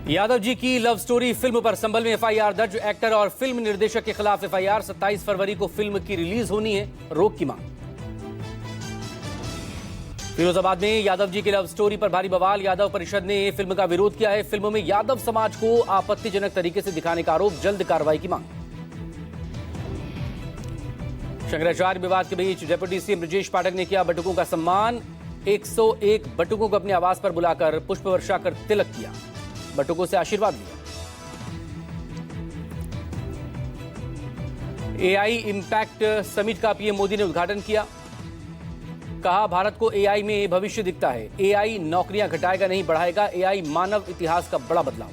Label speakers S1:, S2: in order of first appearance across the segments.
S1: यादव जी की love story film पर संभल में एफआईआर दर्ज। एक्टर और फिल्म निर्देशक के खिलाफ एफआईआर। 27 फरवरी को फिल्म की रिलीज होनी है, रोक की मांग। फिरोजाबाद में यादव जी की लव स्टोरी पर भारी बवाल। यादव परिषद ने फिल्म का विरोध किया है। फिल्म में यादव समाज को आपत्तिजनक तरीके से दिखाने का आरोप। जल्द कार्रवाई की मांग। शंकराचार्य विवाद के बीच डिप्टी सीएम ब्रजेश पाठक ने किया बटुकों का सम्मान। 101 बटुकों को अपने आवास पर बुलाकर पुष्प वर्षा कर तिलक किया, बटुकों से आशीर्वाद लिया। एआई इंपैक्ट समिट का पीएम मोदी ने उद्घाटन किया। कहा, भारत को एआई में भविष्य दिखता है। एआई नौकरियां घटाएगा नहीं बढ़ाएगा। एआई मानव इतिहास का बड़ा बदलाव।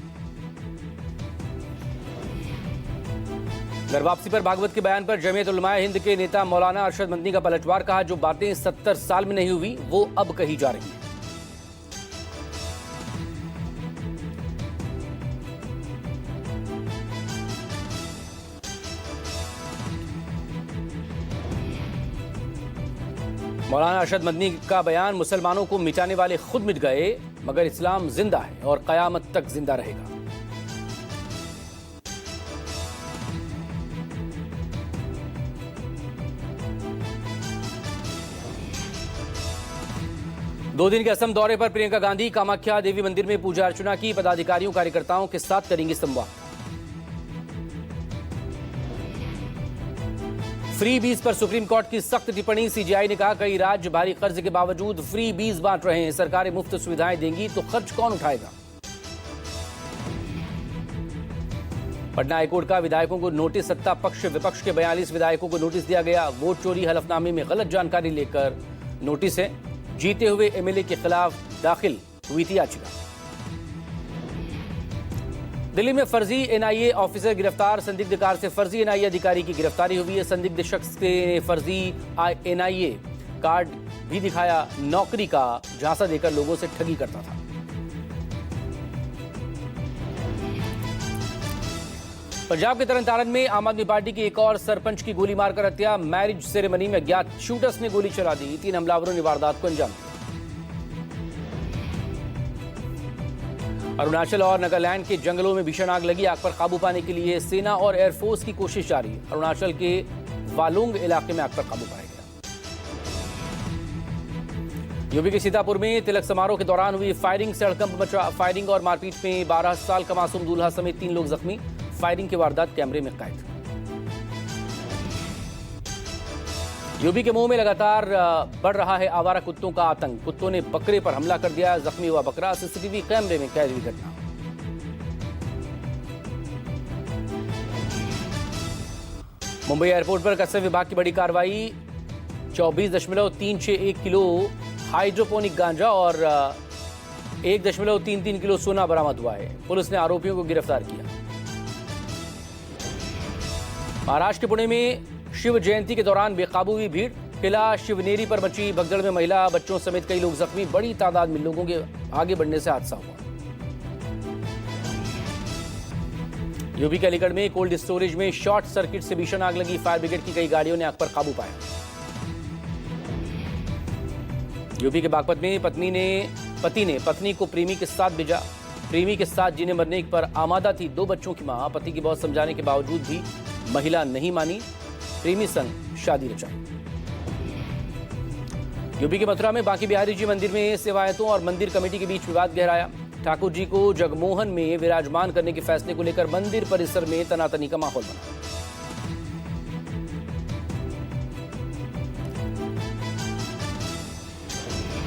S1: घर वापसी पर भागवत के बयान पर जमीयत उलमाए हिंद के नेता मौलाना अरशद मदनी का पलटवार। कहा, जो बातें 70 साल में नहीं हुई वो अब कही जा रही हैं। मौलाना अरशद मदनी का बयान, मुसलमानों को मिटाने वाले खुद मिट गए मगर इस्लाम जिंदा है और कयामत तक जिंदा रहेगा। दो दिन के असम दौरे पर प्रियंका गांधी कामाख्या देवी मंदिर में पूजा अर्चना की। पदाधिकारियों कार्यकर्ताओं के साथ करेंगी संवाद। फ्री बीज पर सुप्रीम कोर्ट की सख्त टिप्पणी। सीजीआई ने कहा, कई राज्य भारी कर्ज के बावजूद फ्री बीज बांट रहे हैं। सरकारें मुफ्त सुविधाएं देंगी तो खर्च कौन उठाएगा। पटना हाईकोर्ट का विधायकों को नोटिस। सत्ता पक्ष विपक्ष के 42 विधायकों को नोटिस दिया गया। वोट चोरी हलफनामे में गलत जानकारी लेकर नोटिस है। जीते हुए एमएलए के खिलाफ दाखिल हुई थी याचिका। दिल्ली में फर्जी एनआईए ऑफिसर गिरफ्तार। संदिग्ध कार से फर्जी एनआईए अधिकारी की गिरफ्तारी हुई है। संदिग्ध शख्स के फर्जी एनआईए कार्ड भी दिखाया। नौकरी का झांसा देकर लोगों से ठगी करता था। पंजाब के तरनतारन में आम आदमी पार्टी के एक और सरपंच की गोली मारकर हत्या। मैरिज सेरेमनी में अज्ञात शूटर्स ने गोली चला दी। 3 हमलावरों ने वारदात को अंजाम दिया। अरुणाचल और नागालैंड के जंगलों में भीषण आग लगी। आग पर काबू पाने के लिए सेना और एयरफोर्स की कोशिश जारी। अरुणाचल के वालोंग इलाके में आग पर काबू पाया गया। यूपी के सीतापुर में तिलक समारोह के दौरान हुई फायरिंग से हड़कंप मचा। फायरिंग और मारपीट में 12 साल का मासूम दूल्हा समेत 3 लोग जख्मी। फायरिंग की वारदात कैमरे में कैद। यूपी के मुंह में लगातार बढ़ रहा है आवारा कुत्तों का आतंक। कुत्तों ने बकरे पर हमला कर दिया। जख्मी हुआ बकरा। सीसीटीवी कैमरे में कैद हुई घटना। मुंबई एयरपोर्ट पर कस्टम विभाग की बड़ी कार्रवाई। 24.361 किलो हाइड्रोपोनिक गांजा और 1.33 किलो सोना बरामद हुआ है। पुलिस ने आरोपियों को गिरफ्तार किया। महाराष्ट्र के पुणे में शिव जयंती के दौरान बेकाबू हुई भीड़। किला शिवनेरी पर मची भगदड़ में महिला बच्चों समेत कई लोग जख्मी। बड़ी तादाद में लोगों के आगे बढ़ने से हादसा हुआ। यूपी के अलीगढ़ में कोल्ड स्टोरेज में शॉर्ट सर्किट से भीषण आग लगी। फायर ब्रिगेड की कई गाड़ियों ने आग पर काबू पाया। यूपी के बागपत में पति ने पत्नी को प्रेमी के साथ भेजा। प्रेमी के साथ जीने मरने पर आमादा थी 2 बच्चों की मां। पति की बहुत समझाने के बावजूद भी महिला नहीं मानी। प्रेमी संग शादी रचाई। यूपी के मथुरा में बांके बिहारी जी मंदिर में सेवायतों और मंदिर कमेटी के बीच विवाद गहराया। ठाकुर जी को जगमोहन में विराजमान करने के फैसले को लेकर मंदिर परिसर में तनातनी का माहौल बना।